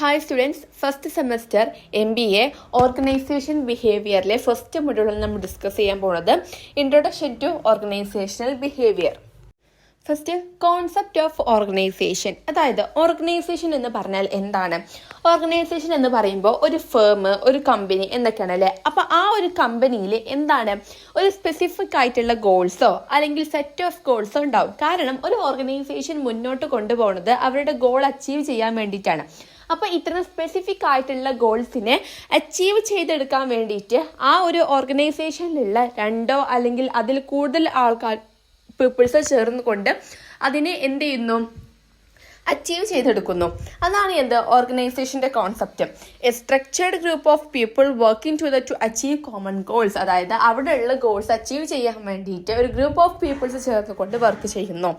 Hi students, first semester MBA organization ബിഹേവിയറിലെ first മൊഡ്യൂളിൽ നമ്മൾ ഡിസ്കസ് ചെയ്യാൻ പോകുന്നത് introduction to organizational behaviour. First, concept of organization. അതായത് ഓർഗനൈസേഷൻ എന്ന് പറഞ്ഞാൽ എന്താണ്? ഓർഗനൈസേഷൻ എന്ന് പറയുമ്പോൾ ഒരു ഫേം, ഒരു കമ്പനി എന്നൊക്കെയാണ് അല്ലേ. അപ്പോൾ ആ ഒരു കമ്പനിയിൽ എന്താണ്, ഒരു സ്പെസിഫിക് ആയിട്ടുള്ള ഗോൾസോ അല്ലെങ്കിൽ സെറ്റ് ഓഫ് ഗോൾസോ ഉണ്ടാവും. കാരണം ഒരു ഓർഗനൈസേഷൻ മുന്നോട്ട് കൊണ്ടുപോകുന്നത് അവരുടെ ഗോൾ അച്ചീവ് ചെയ്യാൻ വേണ്ടിയിട്ടാണ്. അപ്പോൾ ഇത്തരം സ്പെസിഫിക് ആയിട്ടുള്ള ഗോൾസിനെ അച്ചീവ് ചെയ്തെടുക്കാൻ വേണ്ടിയിട്ട് ആ ഒരു ഓർഗനൈസേഷനിലുള്ള രണ്ടോ അല്ലെങ്കിൽ അതിൽ കൂടുതൽ പീപ്പിൾസ് ചേർന്നുകൊണ്ട് അതിനെ എന്ത് ചെയ്യുന്നു, അച്ചീവ് ചെയ്തെടുക്കുന്നു. അതാണ് എന്ത്, ഓർഗനൈസേഷൻ്റെ concept. A structured group of people working together to achieve common goals. അതായത് അവിടെയുള്ള ഗോൾസ് അച്ചീവ് ചെയ്യാൻ വേണ്ടിയിട്ട് ഒരു ഗ്രൂപ്പ് ഓഫ് പീപ്പിൾസ് ചേർന്നുകൊണ്ട് വർക്ക് ചെയ്യുന്നു.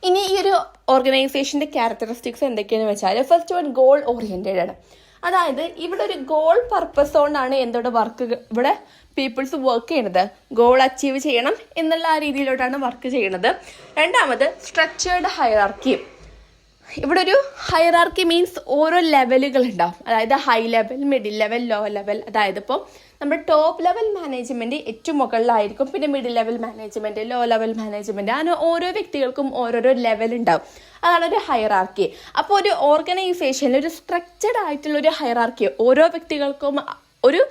ഇനി ഈ ഒരു ഓർഗനൈസേഷൻ്റെ ക്യാരക്ടറിസ്റ്റിക്സ് എന്തൊക്കെയാണെന്ന് വെച്ചാൽ, ഫസ്റ്റ് വൺ ഗോൾ ഓറിയൻറ്റഡ് ആണ്. അതായത് ഇവിടെ ഒരു ഗോൾ പർപ്പസ് കൊണ്ടാണ് എന്തോടെ വർക്ക്, ഇവിടെ പീപ്പിൾസ് വർക്ക് ചെയ്യണത് ഗോൾ അച്ചീവ് ചെയ്യണം എന്നുള്ള ആ രീതിയിലോട്ടാണ് വർക്ക് ചെയ്യണത്. രണ്ടാമത് സ്ട്രക്ചേർഡ് ഹൈറാർക്കി. ഇവിടെ ഒരു ഹൈറാർക്കി മീൻസ് ഓരോ ലെവലുകൾ ഉണ്ടാവും. അതായത് high level, middle level, low level. അതായത് ഇപ്പോൾ നമ്മുടെ ടോപ്പ് ലെവൽ മാനേജ്മെൻറ്റ് ഏറ്റവും മുകളിലായിരിക്കും, പിന്നെ middle level management, low level management, അങ്ങനെ ഓരോ വ്യക്തികൾക്കും ഓരോരോ ലെവൽ ഉണ്ടാവും. അതാണ് ഒരു ഹൈറാർക്കി. അപ്പോൾ ഒരു ഓർഗനൈസേഷനിൽ ഒരു സ്ട്രക്ചർഡ് ആയിട്ടുള്ള ഒരു ഹൈറാർക്കി, ഓരോ വ്യക്തികൾക്കും ഒരു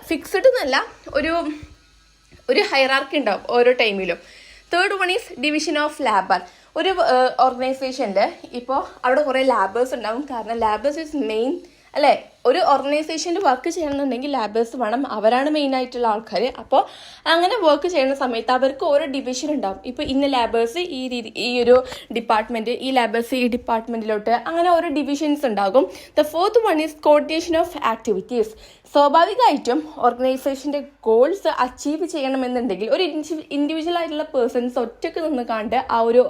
ഫിക്സ്ഡ് എന്നല്ല, ഒരു ഹൈറാർക്കി ഉണ്ടാവും ഓരോ ടൈമിലും. Third one is division of labour. ഒരു ഓർഗനൈസേഷനിൽ ഇപ്പോൾ അവിടെ കുറേ ലാബേഴ്സ് ഉണ്ടാവും. കാരണം ലാബേഴ്സ് ഈസ് മെയിൻ അല്ലേ. ഒരു ഓർഗനൈസേഷനിൽ വർക്ക് ചെയ്യണമെന്നുണ്ടെങ്കിൽ ലാബേഴ്സ് വേണം, അവരാണ് മെയിനായിട്ടുള്ള ആൾക്കാർ. അപ്പോൾ അങ്ങനെ വർക്ക് ചെയ്യുന്ന സമയത്ത് അവർക്ക് ഓരോ ഡിവിഷൻ ഉണ്ടാവും. ഇപ്പോൾ ഇന്ന ലാബേഴ്സ് ഈ ഒരു ഡിപ്പാർട്ട്മെൻറ്റ്, ഈ ലാബേഴ്സ് ഈ ഡിപ്പാർട്ട്മെൻറ്റിലോട്ട്, അങ്ങനെ ഓരോ ഡിവിഷൻസ് ഉണ്ടാകും. The fourth one is coordination of activities. സ്വാഭാവികമായിട്ടും ഓർഗനൈസേഷൻ്റെ ഗോൾസ് അച്ചീവ് ചെയ്യണമെന്നുണ്ടെങ്കിൽ ഒരു ഇൻഡിവിജ്വൽ ആയിട്ടുള്ള പേഴ്സൺസ് ഒറ്റയ്ക്ക് നിന്ന് കണ്ട് ആ ഒരു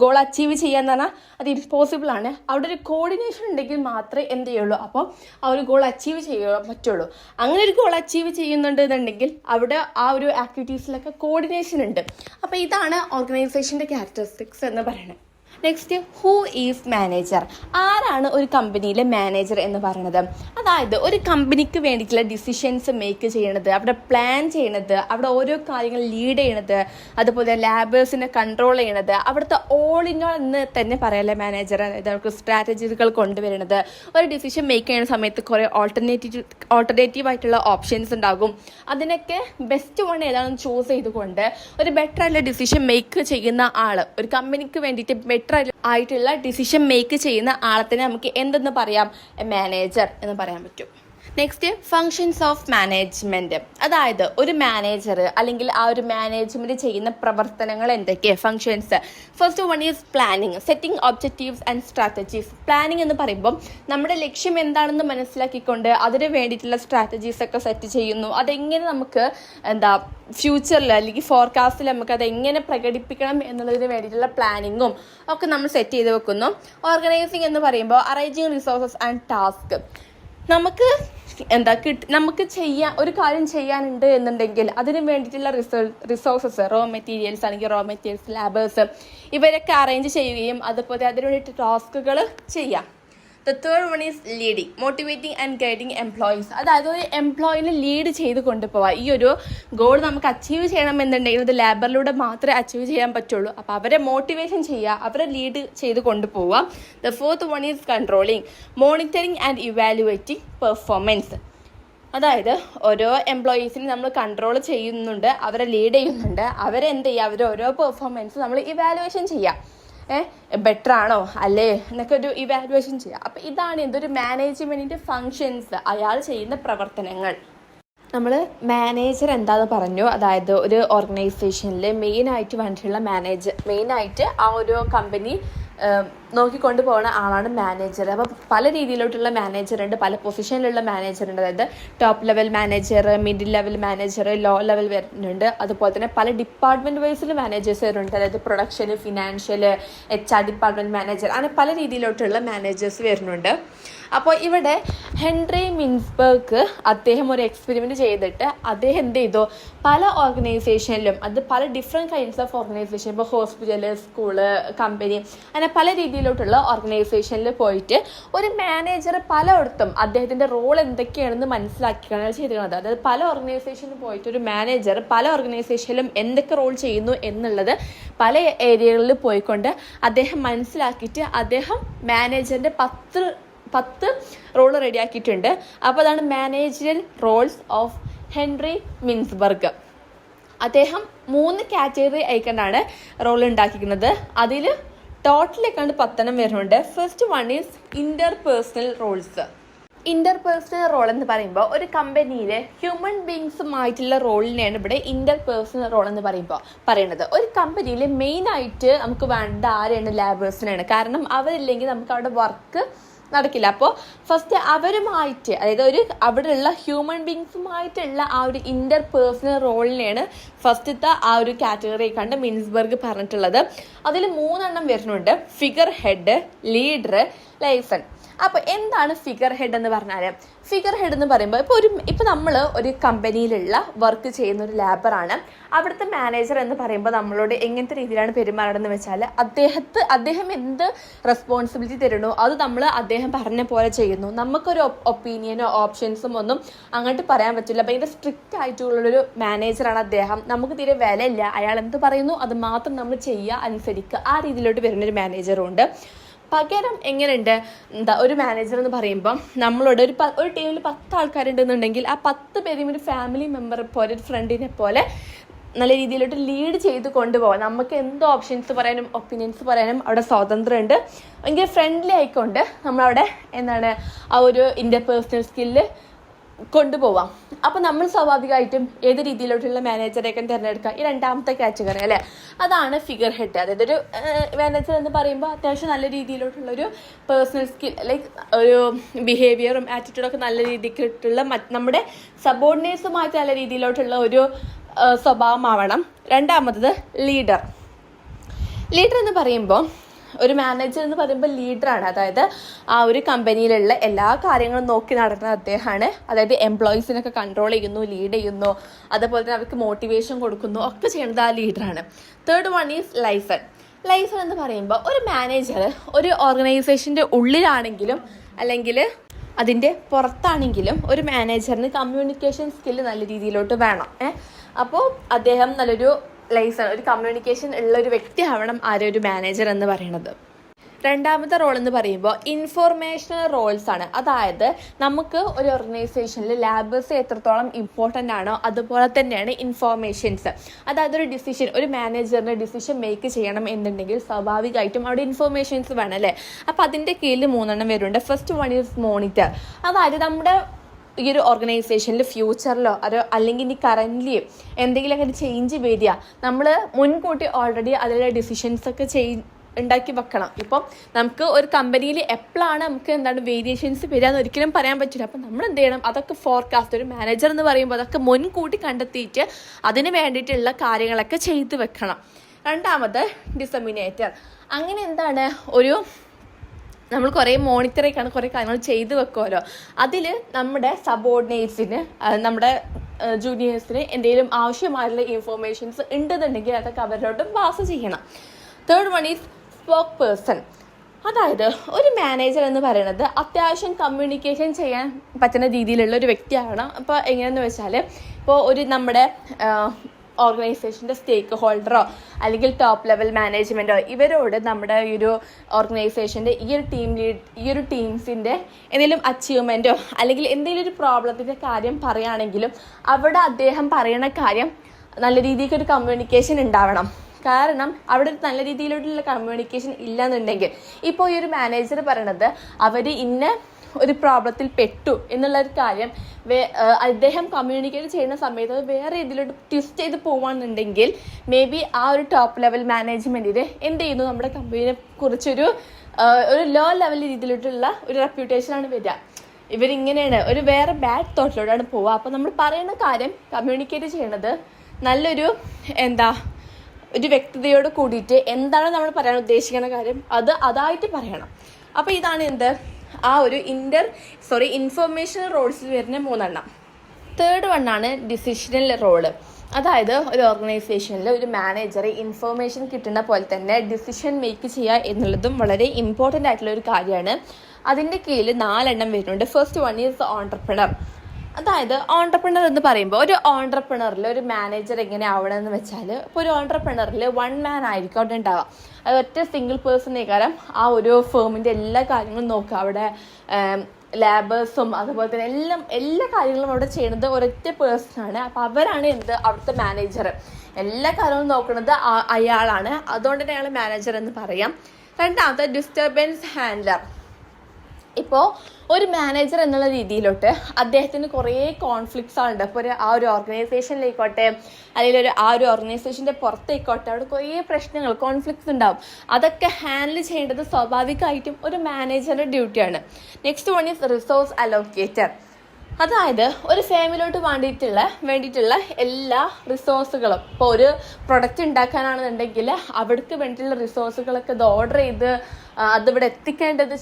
ഗോൾ അച്ചീവ് ചെയ്യാന്ന് പറഞ്ഞാൽ അത് ഇമ്പോസിബിൾ ആണ്. അവിടെ ഒരു കോർഡിനേഷൻ ഉണ്ടെങ്കിൽ മാത്രമേ എന്ത് ചെയ്യുള്ളൂ, അപ്പോൾ ആ ഒരു ഗോൾ അച്ചീവ് ചെയ്യാൻ പറ്റുള്ളൂ. അങ്ങനെ ഒരു ഗോൾ അച്ചീവ് ചെയ്യുന്നുണ്ട് എന്നുണ്ടെങ്കിൽ അവിടെ ആ ഒരു ആക്ടിവിറ്റീസിലൊക്കെ കോർഡിനേഷൻ ഉണ്ട്. അപ്പോൾ ഇതാണ് ഓർഗനൈസേഷൻ്റെ ക്യാരക്ടറിസ്റ്റിക്സ് എന്ന് പറയുന്നത്. Next, who is manager. ആരാണ് ഒരു കമ്പനിയിലെ മാനേജർ എന്ന് പറയുന്നത്? അതായത് ഒരു കമ്പനിക്ക് വേണ്ടിയിട്ടുള്ള ഡിസിഷൻസ് മേക്ക് ചെയ്യണത്, അവിടെ പ്ലാൻ ചെയ്യണത്, അവിടെ ഓരോ കാര്യങ്ങൾ ലീഡ് ചെയ്യണത്, അതുപോലെ ലാബേഴ്സിനെ കൺട്രോൾ ചെയ്യണത്, അവിടുത്തെ ഓൾ ഇൻ ഓൾ എന്ന് തന്നെ പറയാമല്ലേ മാനേജർ. അതായത് അവർക്ക് സ്ട്രാറ്റജികൾ കൊണ്ടുവരുന്നത്, ഒരു ഡിസിഷൻ മേക്ക് ചെയ്യുന്ന സമയത്ത് കുറേ ഓൾട്ടർനേറ്റീവ് ആയിട്ടുള്ള ഓപ്ഷൻസ് ഉണ്ടാകും. അതിനൊക്കെ ബെസ്റ്റ് വൺ ഏതാണെന്ന് ചൂസ് ചെയ്തുകൊണ്ട് ഒരു ബെറ്റർ ആയിട്ടുള്ള ഡിസിഷൻ മേക്ക് ചെയ്യുന്ന ആൾ, ഒരു കമ്പനിക്ക് വേണ്ടിയിട്ട് ബെറ്റർ ആയിട്ടുള്ള ഡിസിഷൻ മേക്ക് ചെയ്യുന്ന ആളെ തന്നെ നമുക്ക് എന്തെന്ന് പറയാം, മാനേജർ എന്ന് പറയാൻ പറ്റും. Next, functions of management. അതായത് ഒരു മാനേജർ അല്ലെങ്കിൽ ആ ഒരു മാനേജ്മെൻറ്റ് ചെയ്യുന്ന പ്രവർത്തനങ്ങൾ എന്തൊക്കെയാണ്, functions. First one is planning, setting objectives and strategies. Planning എന്ന് പറയുമ്പം നമ്മുടെ ലക്ഷ്യം എന്താണെന്ന് മനസ്സിലാക്കിക്കൊണ്ട് അതിന് വേണ്ടിയിട്ടുള്ള സ്ട്രാറ്റജീസ് ഒക്കെ സെറ്റ് ചെയ്യുന്നു. അതെങ്ങനെ നമുക്ക് ഫ്യൂച്ചറിൽ അല്ലെങ്കിൽ ഫോർകാസ്റ്റിൽ നമുക്ക് അതെങ്ങനെ പ്രകടിപ്പിക്കണം എന്നുള്ളതിന് വേണ്ടിയിട്ടുള്ള പ്ലാനിങ്ങും ഒക്കെ നമ്മൾ സെറ്റ് ചെയ്ത് വെക്കുന്നു. ഓർഗനൈസിങ് എന്ന് പറയുമ്പോൾ അറേഞ്ചിങ് റിസോഴ്സസ് ആൻഡ് ടാസ്ക്. നമുക്ക് ഒരു കാര്യം ചെയ്യാനുണ്ട് എന്നുണ്ടെങ്കിൽ അതിന് വേണ്ടിയിട്ടുള്ള റിസോഴ്സസ്, റോ മെറ്റീരിയൽസ് അല്ലെങ്കിൽ റോ മെറ്റീരിയൽസ്, ലാബേഴ്സ്, ഇവരൊക്കെ അറേഞ്ച് ചെയ്യുകയും അതുപോലെ അതിന് വേണ്ടിയിട്ട് ടാസ്കുകൾ ചെയ്യാം. The third one is leading, motivating and guiding employees. അതായത് ഒരു എംപ്ലോയിനെ ലീഡ് ചെയ്ത് കൊണ്ടുപോവാം. ഈ ഒരു ഗോൾ നമുക്ക് അച്ചീവ് ചെയ്യണമെന്നുണ്ടെങ്കിൽ ഇത് ലാബറിലൂടെ മാത്രമേ അച്ചീവ് ചെയ്യാൻ പറ്റുള്ളൂ. അപ്പോൾ അവരെ മോട്ടിവേഷൻ ചെയ്യുക, അവരെ ലീഡ് ചെയ്ത് കൊണ്ടുപോവാം. The fourth one is controlling, monitoring and evaluating performance. അതായത് ഓരോ എംപ്ലോയീസിനെ നമ്മൾ കൺട്രോൾ ചെയ്യുന്നുണ്ട്, അവരെ ലീഡ് ചെയ്യുന്നുണ്ട്, അവരെന്ത് ചെയ്യുക, അവരെ ഓരോ പെർഫോമൻസ് നമ്മൾ ഇവാലുവേഷൻ ചെയ്യാം. ബെറ്റർ ആണോ അല്ലേ എന്നൊക്കെ ഒരു ഇവാലുവേഷൻ ചെയ്യാം. അപ്പം ഇതാണ് എന്തൊരു മാനേജ്മെൻറ്റിൻ്റെ ഫങ്ഷൻസ്, അയാൾ ചെയ്യുന്ന പ്രവർത്തനങ്ങൾ. നമ്മൾ മാനേജർ എന്താണെന്ന് പറഞ്ഞു. അതായത് ഒരു ഓർഗനൈസേഷനിൽ മെയിനായിട്ട് വേണ്ടിയിട്ടുള്ള മെയിനായിട്ട് ആ ഒരു കമ്പനി നോക്കിക്കൊണ്ട് പോകുന്ന ആളാണ് മാനേജർ. അപ്പോൾ പല രീതിയിലോട്ടുള്ള മാനേജറുണ്ട്, പല പൊസിഷനിലുള്ള മാനേജറുണ്ട്. അതായത് top level manager, middle level manager, low level വരുന്നുണ്ട്. അതുപോലെ തന്നെ പല ഡിപ്പാർട്ട്മെൻറ്റ് വൈസിൽ മാനേജേഴ്സ് വരുന്നുണ്ട്. അതായത് production, financial, HR department manager, അങ്ങനെ പല രീതിയിലോട്ടുള്ള മാനേജേഴ്സ് വരുന്നുണ്ട്. അപ്പോൾ ഇവിടെ ഹെൻറി മിൻസ്ബർഗ് അദ്ദേഹം ഒരു എക്സ്പെരിമെൻറ്റ് ചെയ്തിട്ട് അദ്ദേഹം എന്ത് ചെയ്തു, പല ഓർഗനൈസേഷനിലും, അത് പല ഡിഫറെൻറ്റ് കൈൻഡ്സ് ഓഫ് ഓർഗനൈസേഷൻ, ഇപ്പോൾ ഹോസ്പിറ്റൽ, സ്കൂള്, കമ്പനി, അങ്ങനെ പല രീതിയിൽ രീതിയിലോട്ടുള്ള ഓർഗനൈസേഷനിൽ പോയിട്ട് ഒരു മാനേജർ പലയിടത്തും അദ്ദേഹത്തിൻ്റെ റോൾ എന്തൊക്കെയാണെന്ന് മനസ്സിലാക്കിയാണ് ചെയ്തിരിക്കുന്നത്. അതായത് പല ഓർഗനൈസേഷനിൽ പോയിട്ട് ഒരു മാനേജർ പല ഓർഗനൈസേഷനിലും എന്തൊക്കെ റോൾ ചെയ്യുന്നു എന്നുള്ളത് പല ഏരിയകളിൽ പോയിക്കൊണ്ട് അദ്ദേഹം മനസ്സിലാക്കിയിട്ട് അദ്ദേഹം മാനേജറിൻ്റെ 10 റോള് റെഡിയാക്കിയിട്ടുണ്ട്. അപ്പോൾ അതാണ് മാനേജറൽ റോൾസ് ഓഫ് ഹെൻറി മിൻസ്ബർഗ്. അദ്ദേഹം 3 കാറ്റഗറി ആയിക്കൊണ്ടാണ് റോൾ ഉണ്ടാക്കിയിരിക്കുന്നത്. അതിൽ ടോട്ടലേക്കാണ്ട് 10 വരുന്നുണ്ട്. First one is interpersonal roles. Interpersonal role എന്ന് പറയുമ്പോൾ ഒരു കമ്പനിയിലെ ഹ്യൂമൻ ബീങ്സുമായിട്ടുള്ള റോളിനെയാണ് ഇവിടെ ഇന്റർപേഴ്സണൽ റോൾ എന്ന് പറയുന്നത്. ഒരു കമ്പനിയിൽ മെയിനായിട്ട് നമുക്ക് വേണ്ട ആരെയാണ്? ലേബേഴ്സിനാണ്. കാരണം അവരില്ലെങ്കിൽ നമുക്ക് അവിടെ വർക്ക് നടക്കില്ല. അപ്പോൾ ഫസ്റ്റ് അവരുമായിട്ട്, അതായത് അവിടെയുള്ള ഹ്യൂമൻ ബീങ്സുമായിട്ടുള്ള ആ ഒരു ഇന്റർപേഴ്സണൽ റോളിനെയാണ് ഫസ്റ്റത്തെ ആ ഒരു കാറ്റഗറി കണ്ട് മിൻസ്ബർഗ് പറഞ്ഞിട്ടുള്ളത്. അതിൽ 3 വരുന്നുണ്ട്: ഫിഗർ ഹെഡ്, ലീഡർ, ലൈസൺ. അപ്പോൾ എന്താണ് ഫിഗർ ഹെഡ് എന്ന് പറഞ്ഞാൽ? ഫിഗർ ഹെഡ് എന്ന് പറയുമ്പോൾ ഇപ്പോൾ നമ്മൾ ഒരു കമ്പനിയിലുള്ള വർക്ക് ചെയ്യുന്ന ഒരു ലേബറാണ്. അവിടുത്തെ മാനേജർ എന്ന് പറയുമ്പോൾ നമ്മളോട് എങ്ങനത്തെ രീതിയിലാണ് പെരുമാറണമെന്ന് വെച്ചാൽ അദ്ദേഹം എന്ത് റെസ്പോൺസിബിലിറ്റി തരണോ അത് നമ്മൾ അദ്ദേഹം പറഞ്ഞ പോലെ ചെയ്യുന്നു. നമുക്കൊരു ഒപ്പീനിയനോ ഓപ്ഷൻസും ഒന്നും അങ്ങോട്ട് പറയാൻ പറ്റില്ല. ഭയങ്കര സ്ട്രിക്റ്റ് ആയിട്ടുള്ളൊരു മാനേജറാണ് അദ്ദേഹം. നമുക്ക് തീരെ വിലയില്ല, അയാൾ എന്ത് പറയുന്നു അത് മാത്രം നമ്മൾ ചെയ്യുക, അനുസരിക്കുക, ആ രീതിയിലോട്ട് വരുന്നൊരു മാനേജറും ഉണ്ട്. പകരം എങ്ങനെയുണ്ട് ഒരു മാനേജർ എന്ന് പറയുമ്പോൾ നമ്മളോട് ഒരു ടീമിൽ 10 ആൾക്കാരുണ്ടെന്നുണ്ടെങ്കിൽ ആ 10 പേരെയും ഒരു ഫാമിലി മെമ്പറെ പോലെ, ഒരു ഫ്രണ്ടിനെ പോലെ നല്ല രീതിയിലോട്ട് ലീഡ് ചെയ്ത് കൊണ്ടുപോകാം. നമുക്ക് എന്ത് ഓപ്ഷൻസ് പറയാനും ഒപ്പീനിയൻസ് പറയാനും അവിടെ സ്വാതന്ത്ര്യമുണ്ട്. ഭയങ്കര ഫ്രണ്ട്ലി ആയിക്കൊണ്ട് നമ്മളവിടെ ആ ഒരു ഇന്റർപേഴ്സണൽ സ്കില്ല് കൊണ്ടുപോവാം. അപ്പം നമ്മൾ സ്വാഭാവികമായിട്ടും ഏത് രീതിയിലോട്ടുള്ള മാനേജറെയൊക്കെ തിരഞ്ഞെടുക്കുക? ഈ 2ാമത്തെ കാറ്റഗറി അല്ലേ, അതാണ് ഫിഗർ ഹെഡ്. അതായത് ഒരു മാനേജർ എന്ന് പറയുമ്പോൾ അത്യാവശ്യം നല്ല രീതിയിലോട്ടുള്ളൊരു പേഴ്സണൽ സ്കിൽ, ലൈക്ക് ഒരു ബിഹേവിയറും ആറ്റിറ്റ്യൂഡൊക്കെ നല്ല രീതിയിലുള്ള നമ്മുടെ സബോർഡിനേറ്റ്സുമായിട്ട് നല്ല രീതിയിലോട്ടുള്ള ഒരു സ്വഭാവമാവണം. 2ാമത്തത് ലീഡർ. ലീഡർ എന്ന് പറയുമ്പോൾ ഒരു മാനേജർ എന്ന് പറയുമ്പോൾ ലീഡറാണ്. അതായത് ആ ഒരു കമ്പനിയിലുള്ള എല്ലാ കാര്യങ്ങളും നോക്കി നടക്കുന്ന അദ്ദേഹമാണ്. അതായത് എംപ്ലോയീസിനൊക്കെ കൺട്രോൾ ചെയ്യുന്നു, ലീഡ് ചെയ്യുന്നു, അതുപോലെ തന്നെ അവർക്ക് മോട്ടിവേഷൻ കൊടുക്കുന്നു, ഒക്കെ ചെയ്യുന്നത് ആ ലീഡറാണ്. 3rd one is liaison. Liaison എന്ന് പറയുമ്പോൾ ഒരു മാനേജർ ഒരു ഓർഗനൈസേഷൻ്റെ ഉള്ളിലാണെങ്കിലും അല്ലെങ്കിൽ അതിൻ്റെ പുറത്താണെങ്കിലും ഒരു മാനേജറിന് കമ്മ്യൂണിക്കേഷൻ സ്കില്ല് നല്ല രീതിയിലോട്ട് വേണം. അപ്പോൾ അദ്ദേഹം നല്ലൊരു ഒരു കമ്മ്യൂണിക്കേഷൻ ഉള്ള ഒരു വ്യക്തി ആവണം ഒരു മാനേജർ എന്ന് പറയുന്നത്. 2ാമത്തെ റോൾ എന്ന് പറയുമ്പോൾ ഇൻഫോർമേഷണൽ റോൾസ് ആണ്. അതായത് നമുക്ക് ഒരു ഓർഗനൈസേഷനിൽ ലാബേഴ്സ് എത്രത്തോളം ഇമ്പോർട്ടൻ്റ് ആണോ അതുപോലെ തന്നെയാണ് ഇൻഫോർമേഷൻസ്. അതായത് ഒരു മാനേജറിന് ഡിസിഷൻ മേക്ക് ചെയ്യണം എന്നുണ്ടെങ്കിൽ സ്വാഭാവികമായിട്ടും അവിടെ ഇൻഫോർമേഷൻസ് വേണം അല്ലേ. അപ്പോൾ അതിൻ്റെ കീഴിൽ 3 വരുന്നുണ്ട്. First one is monitor. അതായത് നമ്മുടെ ഈ ഒരു ഓർഗനൈസേഷനിൽ ഫ്യൂച്ചറിലോ അല്ലെങ്കിൽ ഇനി കറൻ്റ്ലി എന്തെങ്കിലുമൊക്കെ ചേഞ്ച് വരിക, നമ്മൾ മുൻകൂട്ടി ഓൾറെഡി അതിലെ ഡിസിഷൻസൊക്കെ ഉണ്ടാക്കി വെക്കണം. ഇപ്പം നമുക്ക് ഒരു കമ്പനിയിൽ എപ്പോഴാണ് നമുക്ക് വേരിയേഷൻസ് വരിക എന്ന് ഒരിക്കലും പറയാൻ പറ്റില്ല. അപ്പം നമ്മൾ എന്ത് ചെയ്യണം? അതൊക്കെ ഫോർകാസ്റ്റ്, ഒരു മാനേജർ എന്ന് പറയുമ്പോൾ അതൊക്കെ മുൻകൂട്ടി കണ്ടെത്തിയിട്ട് അതിന് വേണ്ടിയിട്ടുള്ള കാര്യങ്ങളൊക്കെ ചെയ്ത് വെക്കണം. 2ാമത് ഡിസമിനേറ്റർ. അങ്ങനെ നമ്മൾ കുറേ മോണിറ്ററൊക്കെയാണ് കുറേ കാര്യങ്ങൾ ചെയ്ത് വെക്കുമല്ലോ. അതിൽ നമ്മുടെ സബോർഡിനേറ്റ്സിന്, നമ്മുടെ ജൂനിയേഴ്സിന് എന്തെങ്കിലും ആവശ്യമായിട്ടുള്ള ഇൻഫോർമേഷൻസ് ഉണ്ടെന്നുണ്ടെങ്കിൽ അതൊക്കെ അവരോട് പാസ് ചെയ്യണം. 3rd one is spoke person. അതായത് ഒരു മാനേജർ എന്ന് പറയുന്നത് അത്യാവശ്യം കമ്മ്യൂണിക്കേഷൻ ചെയ്യാൻ പറ്റുന്ന രീതിയിലുള്ള ഒരു വ്യക്തിയാണ്. അപ്പോൾ എങ്ങനെയെന്ന് വെച്ചാൽ നമ്മുടെ ഓർഗനൈസേഷൻ്റെ സ്റ്റേക്ക് ഹോൾഡറോ അല്ലെങ്കിൽ ടോപ്പ് ലെവൽ മാനേജ്മെൻറ്റോ ഇവരോട് നമ്മുടെ ഈ ഒരു ഓർഗനൈസേഷൻ്റെ ഈ ഒരു ടീംസിൻ്റെ എന്തെങ്കിലും അച്ചീവ്മെൻറ്റോ അല്ലെങ്കിൽ എന്തെങ്കിലും ഒരു പ്രോബ്ലത്തിൻ്റെ കാര്യം പറയുകയാണെങ്കിലും അവിടെ അദ്ദേഹം പറയുന്ന കാര്യം നല്ല രീതിക്ക് ഒരു കമ്മ്യൂണിക്കേഷൻ ഉണ്ടാവണം. കാരണം അവിടെ നല്ല രീതിയിലുള്ള കമ്മ്യൂണിക്കേഷൻ ഇല്ലയെന്നുണ്ടെങ്കിൽ ഇപ്പോൾ ഈ ഒരു മാനേജർ പറയണത് അവർ ഒരു പ്രോബ്ലത്തിൽ പെട്ടു എന്നുള്ളൊരു കാര്യം അദ്ദേഹം കമ്മ്യൂണിക്കേറ്റ് ചെയ്യുന്ന സമയത്ത് വേറെ ഇതിലോട്ട് ട്വിസ്റ്റ് ചെയ്ത് പോവാണെന്നുണ്ടെങ്കിൽ മേ ബി ആ ഒരു ടോപ്പ് ലെവൽ മാനേജ്മെൻറ്റിന് എന്ത് ചെയ്യുന്നു? നമ്മുടെ കമ്പനിയെ കുറിച്ചൊരു ലോ ലെവൽ രീതിയിലോട്ടുള്ള ഒരു റെപ്യൂട്ടേഷനാണ് വരിക. ഇവരിങ്ങനെയാണ് ഒരു വേറെ ബാഡ് തോട്ടിലോട്ടാണ് പോവുക. അപ്പോൾ നമ്മൾ പറയുന്ന കാര്യം കമ്മ്യൂണിക്കേറ്റ് ചെയ്യണത് നല്ലൊരു ഒരു വ്യക്തതയോട് കൂടിയിട്ട് എന്താണ് നമ്മൾ പറയാൻ ഉദ്ദേശിക്കുന്ന കാര്യം അതായിട്ട് പറയണം. അപ്പോൾ ഇതാണ് ആ ഒരു ഇൻഫോർമേഷണൽ റോൾസിൽ വരുന്ന 3. 3rd വണ്ണാണ് decisional role. അതായത് ഒരു ഓർഗനൈസേഷനിൽ ഒരു മാനേജറെ ഇൻഫർമേഷൻ കിട്ടുന്ന പോലെ തന്നെ ഡിസിഷൻ മേക്ക് ചെയ്യുക എന്നുള്ളതും വളരെ ഇമ്പോർട്ടൻ്റ് ആയിട്ടുള്ള ഒരു കാര്യമാണ്. അതിൻ്റെ കീഴിൽ 4 എണ്ണം വരുന്നുണ്ട്. First one is entrepreneur. അതായത് ഓൺട്രപ്രണർ എന്ന് പറയുമ്പോൾ ഒരു ഓൺട്രപ്രണറിൽ ഒരു മാനേജർ എങ്ങനെ ആവണമെന്ന് വെച്ചാൽ, ഇപ്പോൾ ഒരു ഓൺട്രപ്രണറിൽ 1 man ആയിരിക്കും അവിടെ ഉണ്ടാവുക. അത് ഒറ്റ സിംഗിൾ പേഴ്സൺ കാരണം ആ ഒരു ഫേമിൻ്റെ എല്ലാ കാര്യങ്ങളും നോക്കുക. അവിടെ ലേബേഴ്സും അതുപോലെ തന്നെ എല്ലാ കാര്യങ്ങളും അവിടെ ചെയ്യുന്നത് ഒരൊറ്റ പേഴ്സണാണ്. അപ്പോൾ അവരാണ് അവിടുത്തെ മാനേജർ. എല്ലാ കാര്യങ്ങളും നോക്കുന്നത് അയാളാണ്. അതുകൊണ്ട് തന്നെ അയാൾ മാനേജർ എന്ന് പറയാം. രണ്ടാമത്തെ ഡിസ്റ്റർബൻസ് ഹാൻഡ്ലർ. ഇപ്പോൾ ഒരു മാനേജർ എന്നുള്ള രീതിയിലോട്ട് അദ്ദേഹത്തിന് കുറേ കോൺഫ്ലിക്ട്സ് ഉണ്ട്. ഇപ്പോൾ ആ ഒരു ഓർഗനൈസേഷനിലായിക്കോട്ടെ അല്ലെങ്കിൽ ആ ഒരു ഓർഗനൈസേഷൻ്റെ പുറത്തായിക്കോട്ടെ അവിടെ കുറേ പ്രശ്നങ്ങൾ കോൺഫ്ലിക്ട്സ് ഉണ്ടാവും. അതൊക്കെ ഹാൻഡിൽ ചെയ്യേണ്ടത് സ്വാഭാവികമായിട്ടും ഒരു മാനേജറുടെ ഡ്യൂട്ടിയാണ്. Next one is resource allocator. അതായത് ഒരു ഫാമിലിയോട്ട് വേണ്ടിയിട്ടുള്ള എല്ലാ റിസോഴ്സുകളും, ഇപ്പോൾ ഒരു പ്രൊഡക്റ്റ് ഉണ്ടാക്കാനാണെന്നുണ്ടെങ്കിൽ അവിടേക്ക് വേണ്ടിയിട്ടുള്ള റിസോഴ്സുകളൊക്കെ ഇത് ഓർഡർ ചെയ്ത് അതിവിടെ എത്തിക്കേണ്ടത്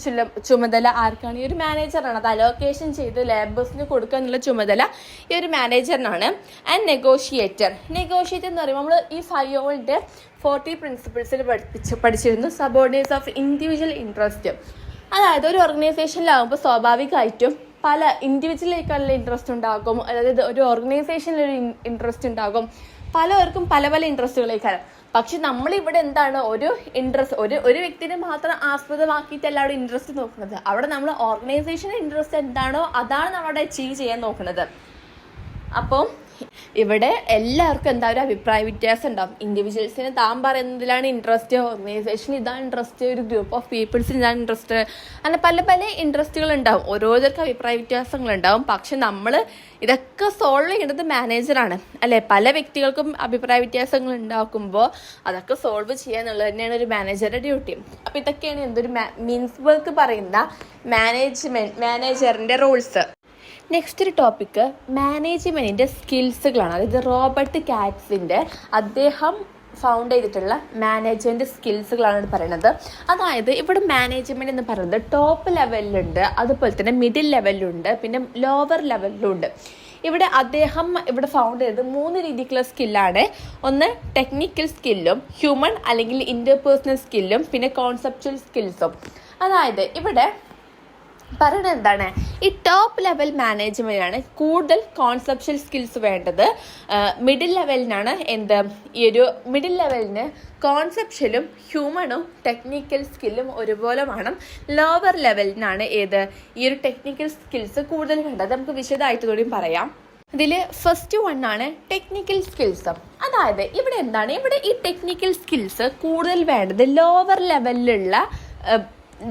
ചുമതല ആർക്കാണ്? ഈ ഒരു മാനേജറാണ്. അത് അലോക്കേഷൻ ചെയ്ത് ലേബേഴ്സിന് കൊടുക്കുക എന്നുള്ള ചുമതല ഈ ഒരു മാനേജറിനാണ്. ആൻഡ് നെഗോഷിയേറ്റർ എന്ന് പറയുമ്പോൾ നമ്മൾ ഈ 5 40 പ്രിൻസിപ്പിൾസിൽ പഠിച്ചിരുന്നു. Subordinates of individual interest. അതായത് ഒരു ഓർഗനൈസേഷനിലാകുമ്പോൾ സ്വാഭാവികമായിട്ടും പല ഇൻഡിവിജ്വലിലേക്കുള്ള ഇൻട്രസ്റ്റ് ഉണ്ടാകും, അതായത് ഒരു ഓർഗനൈസേഷനിലൊരു ഇൻട്രസ്റ്റ് ഉണ്ടാകും. പലവർക്കും പല ഇൻട്രസ്റ്റുകളേക്കാണ്. പക്ഷെ നമ്മളിവിടെ എന്താണ് ഒരു വ്യക്തിനെ മാത്രം ആസ്പദമാക്കിയിട്ടല്ല അവിടെ ഇൻട്രസ്റ്റ് നോക്കുന്നത്. അവിടെ നമ്മൾ ഓർഗനൈസേഷൻ്റെ ഇൻട്രസ്റ്റ് എന്താണോ അതാണ് നമ്മളവിടെ അച്ചീവ് ചെയ്യാൻ നോക്കുന്നത്. അപ്പം ഇവിടെ എല്ലാവർക്കും എന്താ ഒരു അഭിപ്രായ വ്യത്യാസം ഉണ്ടാവും. ഇൻഡിവിജ്വൽസിന് താൻ പറയുന്നതിലാണ് ഇൻട്രസ്റ്റ്, ഓർഗനൈസേഷന് ഇതാണ് ഇൻട്രസ്റ്റ്, ഒരു ഗ്രൂപ്പ് ഓഫ് പീപ്പിൾസിന് ഇതാണ് ഇൻട്രസ്റ്റ്, അങ്ങനെ പല ഇൻട്രസ്റ്റുകൾ ഉണ്ടാവും. ഓരോരുത്തർക്കും അഭിപ്രായ വ്യത്യാസങ്ങളുണ്ടാവും. പക്ഷെ നമ്മൾ ഇതൊക്കെ സോൾവ് ചെയ്യേണ്ടത് മാനേജറാണ് അല്ലേ? പല വ്യക്തികൾക്കും അഭിപ്രായ വ്യത്യാസങ്ങൾ ഉണ്ടാക്കുമ്പോൾ അതൊക്കെ സോൾവ് ചെയ്യുക എന്നുള്ളത് തന്നെയാണ് ഒരു മാനേജറുടെ ഡ്യൂട്ടി. അപ്പോൾ ഇതൊക്കെയാണ് എന്തൊരു മീൻസ് വർക്ക് പറയുന്ന മാനേജറിൻ്റെ റോൾസ്. നെക്സ്റ്റ് ഒരു ടോപ്പിക്ക് മാനേജ്മെൻറ്റിൻ്റെ സ്കിൽസുകളാണ്. അതായത് റോബർട്ട് കാറ്റ്സിൻ്റെ അദ്ദേഹം ഫൗണ്ട് ചെയ്തിട്ടുള്ള മാനേജ്മെൻറ്റ് സ്കിൽസുകളാണ് പറയുന്നത്. അതായത് ഇവിടെ മാനേജ്മെൻറ്റ് എന്ന് പറയുന്നത് ടോപ്പ് ലെവലിലുണ്ട്, അതുപോലെ തന്നെ മിഡിൽ ലെവലിലുണ്ട്, പിന്നെ ലോവർ ലെവലിലുണ്ട്. അദ്ദേഹം ഫൗണ്ട് ചെയ്തത് 3 രീതിക്കുള്ള സ്കില്ലാണ്. ഒന്ന് ടെക്നിക്കൽ സ്കില്ലും, ഹ്യൂമൻ അല്ലെങ്കിൽ ഇൻ്റർപേഴ്സണൽ സ്കില്ലും, പിന്നെ കോൺസെപ്ച്വൽ സ്കിൽസും. അതായത് ഇവിടെ പറയുന്നത് എന്താണ്? ഈ ടോപ്പ് ലെവൽ മാനേജ്മെൻറ്റാണ് കൂടുതൽ കോൺസെപ്ച്വൽ സ്കിൽസ് വേണ്ടത്. മിഡിൽ ലെവലിനാണ് ഈ ഒരു മിഡിൽ ലെവലിന് കോൺസെപ്ച്വലും ഹ്യൂമണും ടെക്നിക്കൽ സ്കില്ലും ഒരുപോലെ വേണം. ലോവർ ലെവലിനാണ് ഈ ഒരു ടെക്നിക്കൽ സ്കിൽസ് കൂടുതൽ വേണ്ടത്. നമുക്ക് വിശദമായിട്ട് കൂടിയും പറയാം. ഇതിൽ ഫസ്റ്റ് വണ്ണാണ് ടെക്നിക്കൽ സ്കിൽസ്. അതായത് ഇവിടെ ഈ ടെക്നിക്കൽ സ്കിൽസ് കൂടുതൽ വേണ്ടത് ലോവർ ലെവലിലുള്ള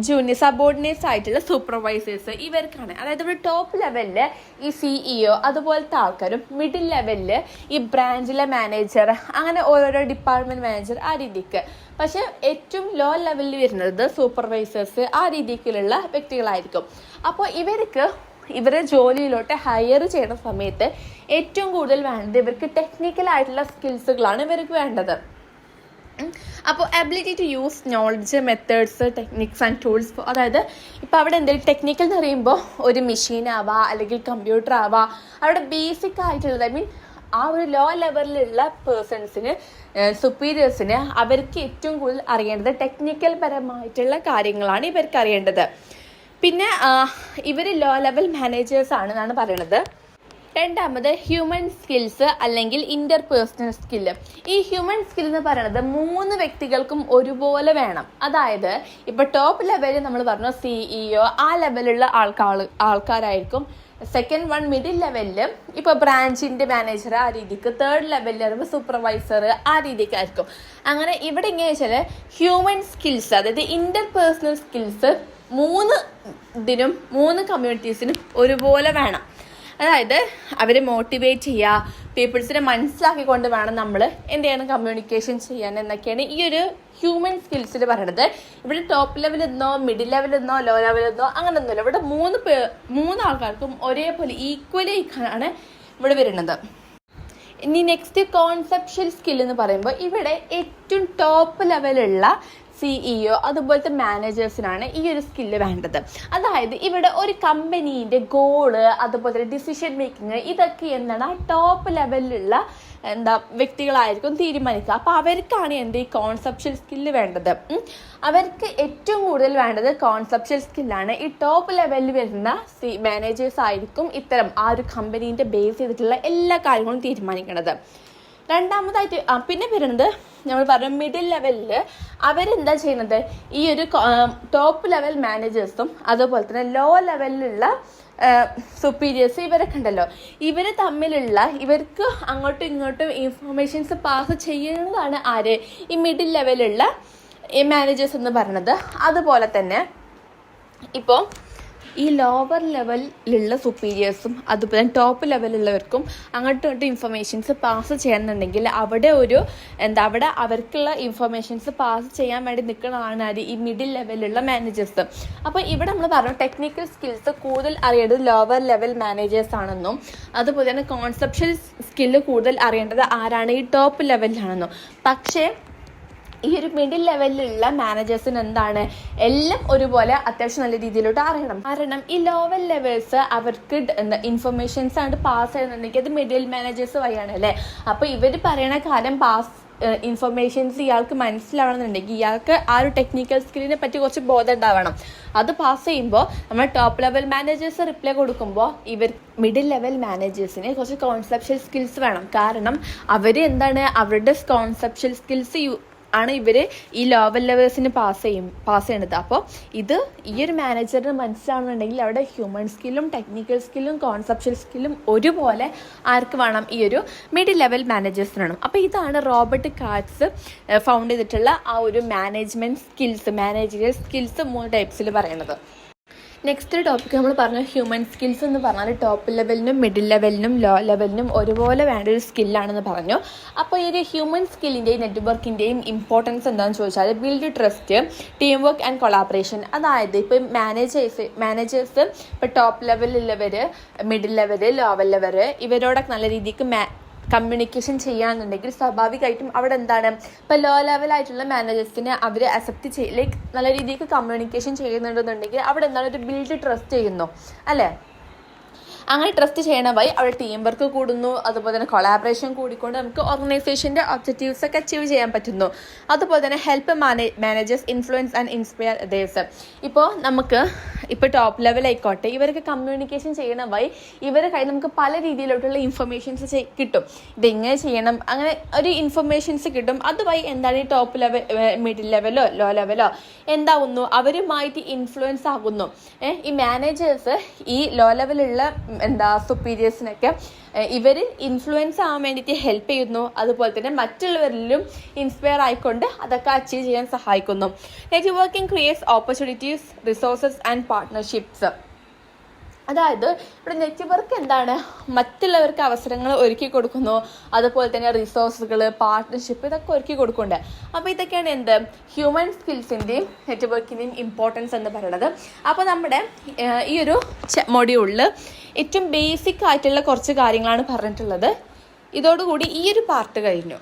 ജൂനിയർ സബോർഡിനേറ്റ്സ് ആയിട്ടുള്ള സൂപ്പർവൈസേഴ്സ് ഇവർക്കാണ്. അതായത് ഇവിടെ ടോപ്പ് ലെവലിൽ ഈ CEO അതുപോലത്തെ ആൾക്കാരും, മിഡിൽ ലെവലിൽ ഈ ബ്രാഞ്ചിലെ മാനേജർ, അങ്ങനെ ഓരോരോ ഡിപ്പാർട്ട്മെൻറ്റ് മാനേജർ ആ രീതിക്ക്. പക്ഷെ ഏറ്റവും ലോ ലെവലിൽ വരുന്നത് സൂപ്പർവൈസേഴ്സ് ആ രീതിക്കുള്ള വ്യക്തികളായിരിക്കും. അപ്പോൾ ഇവരെ ജോലിയിലോട്ട് ഹയർ ചെയ്യുന്ന സമയത്ത് ഏറ്റവും കൂടുതൽ വേണ്ടത് ഇവർക്ക് ടെക്നിക്കലായിട്ടുള്ള സ്കിൽസുകളാണ് ഇവർക്ക് വേണ്ടത്. അപ്പോൾ ability to use knowledge, methods, techniques and tools. അതായത് ഇപ്പോൾ അവിടെ എന്തെങ്കിലും ടെക്നിക്കൽ എന്ന് പറയുമ്പോൾ ഒരു മെഷീൻ ആവാം അല്ലെങ്കിൽ കമ്പ്യൂട്ടർ ആവാം. അവിടെ ബേസിക് ആയിട്ടുള്ളത് ആ ഒരു ലോ ലെവലിലുള്ള പേഴ്സൺസിന്, സുപ്പീരിയേഴ്സിന് അവർക്ക് ഏറ്റവും കൂടുതൽ അറിയേണ്ടത് ടെക്നിക്കൽ പരമായിട്ടുള്ള കാര്യങ്ങളാണ് ഇവർക്ക് അറിയേണ്ടത്. പിന്നെ ഇവർ ലോ ലെവൽ മാനേജേഴ്സാണ് എന്നാണ് പറയുന്നത്. രണ്ടാമത് ഹ്യൂമൻ സ്കിൽസ് അല്ലെങ്കിൽ ഇൻ്റർപേഴ്സണൽ സ്കില്ല്. ഈ ഹ്യൂമൻ സ്കിൽ എന്ന് പറയുന്നത് 3 വ്യക്തികൾക്കും ഒരുപോലെ വേണം. അതായത് ഇപ്പോൾ ടോപ്പ് ലെവലിൽ നമ്മൾ പറഞ്ഞു CEO ആ ലെവലുള്ള ആൾക്കാരായിരിക്കും. സെക്കൻഡ് വൺ മിഡിൽ ലെവലിൽ ഇപ്പോൾ ബ്രാഞ്ചിൻ്റെ മാനേജർ ആ രീതിക്ക്, തേർഡ് ലെവലിൽ വരുമ്പോൾ സൂപ്പർവൈസർ ആ രീതിക്കായിരിക്കും. അങ്ങനെ ഇവിടെ എങ്ങനെ വെച്ചാൽ ഹ്യൂമൻ സ്കിൽസ്, അതായത് ഇൻ്റർപേഴ്സണൽ സ്കിൽസ് 3 കമ്മ്യൂണിറ്റീസിനും ഒരുപോലെ വേണം. അതായത് അവരെ മോട്ടിവേറ്റ് ചെയ്യുക, പീപ്പിൾസിനെ മനസ്സിലാക്കിക്കൊണ്ട് വേണം നമ്മൾ കമ്മ്യൂണിക്കേഷൻ ചെയ്യാൻ എന്നൊക്കെയാണ് ഈ ഒരു ഹ്യൂമൻ സ്കിൽസിൽ പറയുന്നത്. ഇവിടെ ടോപ്പ് ലെവലെന്നോ മിഡിൽ ലെവലെന്നോ ലോ ലെവലെന്നോ അങ്ങനെയൊന്നുമില്ല. ഇവിടെ 3 ആൾക്കാർക്കും ഒരേപോലെ ഈക്വലി ആണ് ഇവിടെ വരുന്നത്. ഇനി നെക്സ്റ്റ് കോൺസെപ്ച്വൽ സ്കിൽ എന്ന് പറയുമ്പോൾ ഇവിടെ ഏറ്റവും ടോപ്പ് ലെവലുള്ള CEO അതുപോലത്തെ മാനേജേഴ്സിനാണ് ഈ ഒരു സ്കില്ല് വേണ്ടത്. അതായത് ഇവിടെ ഒരു കമ്പനീൻ്റെ ഗോള് അതുപോലെ തന്നെ ഡിസിഷൻ മേക്കിങ് ഇതൊക്കെ എന്താണ് ആ ടോപ്പ് ലെവലിലുള്ള വ്യക്തികളായിരിക്കും തീരുമാനിക്കുക. അപ്പോൾ അവർക്കാണ് ഈ കോൺസെപ്ഷ്യൽ സ്കില്ല് വേണ്ടത്. അവർക്ക് ഏറ്റവും കൂടുതൽ വേണ്ടത് കോൺസെപ്ഷ്യൽ സ്കില്ലാണ്. ഈ ടോപ്പ് ലെവലിൽ വരുന്ന മാനേജേഴ്സ് ആയിരിക്കും ഇത്തരം ആ ഒരു കമ്പനീൻ്റെ ബേസ് ചെയ്തിട്ടുള്ള എല്ലാ കാര്യങ്ങളും തീരുമാനിക്കുന്നത്. രണ്ടാമതായിട്ട് പിന്നെ വരുന്നത് നമ്മൾ പറഞ്ഞ മിഡിൽ ലെവലിൽ അവരെന്താ ചെയ്യുന്നത്, ഈ ഒരു ടോപ്പ് ലെവൽ മാനേജേഴ്സും അതുപോലെ തന്നെ ലോ ലെവലിലുള്ള സുപ്പീരിയേഴ്സ് ഇവരൊക്കെ ഉണ്ടല്ലോ, ഇവർ തമ്മിലുള്ള ഇവർക്ക് അങ്ങോട്ടും ഇങ്ങോട്ടും ഇൻഫർമേഷൻസ് പാസ് ചെയ്യുന്നതാണ് ആര്, ഈ മിഡിൽ ലെവലുള്ള ഈ മാനേജേഴ്സ് എന്ന് പറയുന്നത്. അതുപോലെ തന്നെ ഇപ്പോൾ ഈ ലോവർ ലെവലിലുള്ള സുപ്പീരിയേഴ്സും അതുപോലെ തന്നെ ടോപ്പ് ലെവലുള്ളവർക്കും അങ്ങോട്ടും ഇങ്ങോട്ടും ഇൻഫർമേഷൻസ് പാസ് ചെയ്യണമെന്നുണ്ടെങ്കിൽ അവിടെ അവിടെ അവർക്കുള്ള ഇൻഫർമേഷൻസ് പാസ് ചെയ്യാൻ വേണ്ടി നിൽക്കുന്നതാണ് ഈ മിഡിൽ ലെവലിലുള്ള മാനേജേഴ്സ്. അപ്പോൾ ഇവിടെ നമ്മൾ പറഞ്ഞു ടെക്നിക്കൽ സ്കിൽസ് കൂടുതൽ അറിയേണ്ടത് ലോവർ ലെവൽ മാനേജേഴ്സ് ആണെന്നും അതുപോലെ തന്നെ കോൺസെപ്ഷ്യൽ സ്കില്ല് കൂടുതൽ അറിയേണ്ടത് ആരാണ്, ഈ ടോപ്പ് ലെവലിലാണെന്നും. പക്ഷേ ഈ ഒരു മിഡിൽ ലെവലിലുള്ള മാനേജേഴ്സിന് എല്ലാം ഒരുപോലെ അത്യാവശ്യം നല്ല രീതിയിലോട്ട് അറിയണം. കാരണം ഈ ലോവർ ലെവൽസ് അവർക്ക് ഇൻഫർമേഷൻസ് ആണ് പാസ് ചെയ്യുന്നുണ്ടെങ്കിൽ അത് മിഡിൽ മാനേജേഴ്സ് വഴിയാണ് അല്ലേ. അപ്പോൾ ഇവർ പറയണ കാര്യം ഇൻഫർമേഷൻസ് ഇയാൾക്ക് മനസ്സിലാവണമെന്നുണ്ടെങ്കിൽ ഇയാൾക്ക് ആ ഒരു ടെക്നിക്കൽ സ്കില്ലിനെ പറ്റി കുറച്ച് ബോധം ഉണ്ടാവണം. അത് പാസ് ചെയ്യുമ്പോൾ നമ്മൾ ടോപ്പ് ലെവൽ മാനേജേഴ്സ് റിപ്ലൈ കൊടുക്കുമ്പോൾ മിഡിൽ ലെവൽ മാനേജേഴ്സിന് കുറച്ച് കോൺസെപ്ഷ്യൽ സ്കിൽസ് വേണം. കാരണം അവർ അവരുടെ കോൺസെപ്ഷ്യൽ സ്കിൽസ് ആണ് ഇവർ ഈ ലോവർ ലെവൽസിന് പാസ് ചെയ്യണത്. അപ്പോൾ ഈ ഒരു മാനേജറിന് മനസ്സിലാവുന്നുണ്ടെങ്കിൽ അവിടെ ഹ്യൂമൻ സ്കില്ലും ടെക്നിക്കൽ സ്കില്ലും കോൺസെപ്ഷ്യൽ സ്കില്ലും ഒരുപോലെ ആർക്ക് വേണം, ഈ ഒരു മിഡിൽ ലെവൽ മാനേജേഴ്സിന് വേണം. അപ്പോൾ ഇതാണ് റോബർട്ട് കാർട്സ് ഫൗണ്ട് ചെയ്തിട്ടുള്ള ആ ഒരു മാനേജ്മെൻറ്റ് സ്കിൽസ്, മാനേജറിയൽ സ്കിൽസ് 3 ടൈപ്സിൽ പറയുന്നത്. നെക്സ്റ്റ് ടോപ്പിക്ക് നമ്മൾ പറഞ്ഞ ഹ്യൂമൻ സ്കിൽസ് എന്ന് പറഞ്ഞാൽ ടോപ്പ് ലെവലിനും മിഡിൽ ലെവലിനും ലോ ലെവലിനും ഒരുപോലെ വേണ്ട ഒരു സ്കില്ലാണെന്ന് പറഞ്ഞു. അപ്പോൾ ഈ ഒരു ഹ്യൂമൻ സ്കില്ലിൻ്റെയും നെറ്റ്വർക്കിൻ്റെയും ഇമ്പോർട്ടൻസ് എന്താണെന്ന് ചോദിച്ചാൽ build trust, team work and collaboration. അതായത് ഇപ്പോൾ മാനേജേഴ്സ് ഇപ്പോൾ ടോപ്പ് ലെവലിലുള്ളവർ, മിഡിൽ ലെവൽ, ലോവർ ലെവൽ ഇവരോടൊക്കെ നല്ല രീതിക്ക് കമ്മ്യൂണിക്കേഷൻ ചെയ്യുകയാണെന്നുണ്ടെങ്കിൽ സ്വാഭാവികമായിട്ടും അവിടെ ഇപ്പോൾ ലോ ലെവലായിട്ടുള്ള മാനേജേഴ്സിനെ അവർ അക്സെപ്റ്റ് നല്ല രീതിക്ക് കമ്മ്യൂണിക്കേഷൻ ചെയ്യുന്നുണ്ടെന്നുണ്ടെങ്കിൽ അവിടെ ഒരു ബിൽഡ് ട്രസ്റ്റ് ചെയ്യുന്നു അല്ലേ. അങ്ങനെ ട്രസ്റ്റ് ചെയ്യണ വഴി അവിടെ ടീം വർക്ക് കൂടുന്നു, അതുപോലെ തന്നെ കൊളാബറേഷൻ കൂടിക്കൊണ്ട് നമുക്ക് ഓർഗനൈസേഷൻ്റെ ഒബ്ജക്റ്റീവ്സ് ഒക്കെ അച്ചീവ് ചെയ്യാൻ പറ്റുന്നു. അതുപോലെ തന്നെ help managers influence and inspire others. ഇപ്പോൾ ടോപ്പ് ലെവലായിക്കോട്ടെ ഇവർക്ക് കമ്മ്യൂണിക്കേഷൻ ചെയ്യണ വഴി ഇവരുടെ കയ്യിൽ നമുക്ക് പല രീതിയിലോട്ടുള്ള ഇൻഫർമേഷൻസ് കിട്ടും. ഇതെങ്ങനെ ചെയ്യണം അങ്ങനെ ഒരു ഇൻഫർമേഷൻസ് കിട്ടും. അതുവഴി ഈ ടോപ്പ് ലെവൽ, മിഡിൽ ലെവലോ ലോ ലെവലോ എന്താവുന്നു, അവരുമായിട്ട് ഇൻഫ്ലുവൻസ് ആകുന്നു. ഈ മാനേജേഴ്സ് ഈ ലോ ലെവലുള്ള സുപ്പീരിയേഴ്സിനൊക്കെ ഇവരിൽ ഇൻഫ്ലുവൻസ് ആവാൻ വേണ്ടിയിട്ട് ഹെൽപ്പ് ചെയ്യുന്നു. അതുപോലെ തന്നെ മറ്റുള്ളവരിലും ഇൻസ്പയർ ആയിക്കൊണ്ട് അതൊക്കെ അച്ചീവ് ചെയ്യാൻ സഹായിക്കുന്നു. Networking creates opportunities, resources and partnerships. അതായത് ഇവിടെ നെറ്റ്വർക്ക് മറ്റുള്ളവർക്ക് അവസരങ്ങൾ ഒരുക്കി കൊടുക്കുന്നു, അതുപോലെ തന്നെ റിസോഴ്സുകൾ, പാർട്ട്ണർഷിപ്പ് ഇതൊക്കെ ഒരുക്കി കൊടുക്കുന്നുണ്ട്. അപ്പോൾ ഇതൊക്കെയാണ് ഹ്യൂമൻ സ്കിൽസിൻ്റെയും നെറ്റ്വർക്കിൻ്റെയും ഇമ്പോർട്ടൻസ് എന്ന് പറയുന്നത്. അപ്പോൾ നമ്മുടെ ഈ ഒരു മൊഡ്യൂളിൽ ഏറ്റവും ബേസിക് ആയിട്ടുള്ള കുറച്ച് കാര്യങ്ങളാണ് പറഞ്ഞിട്ടുള്ളത്. ഇതോടുകൂടി ഈ ഒരു പാർട്ട് കഴിഞ്ഞു.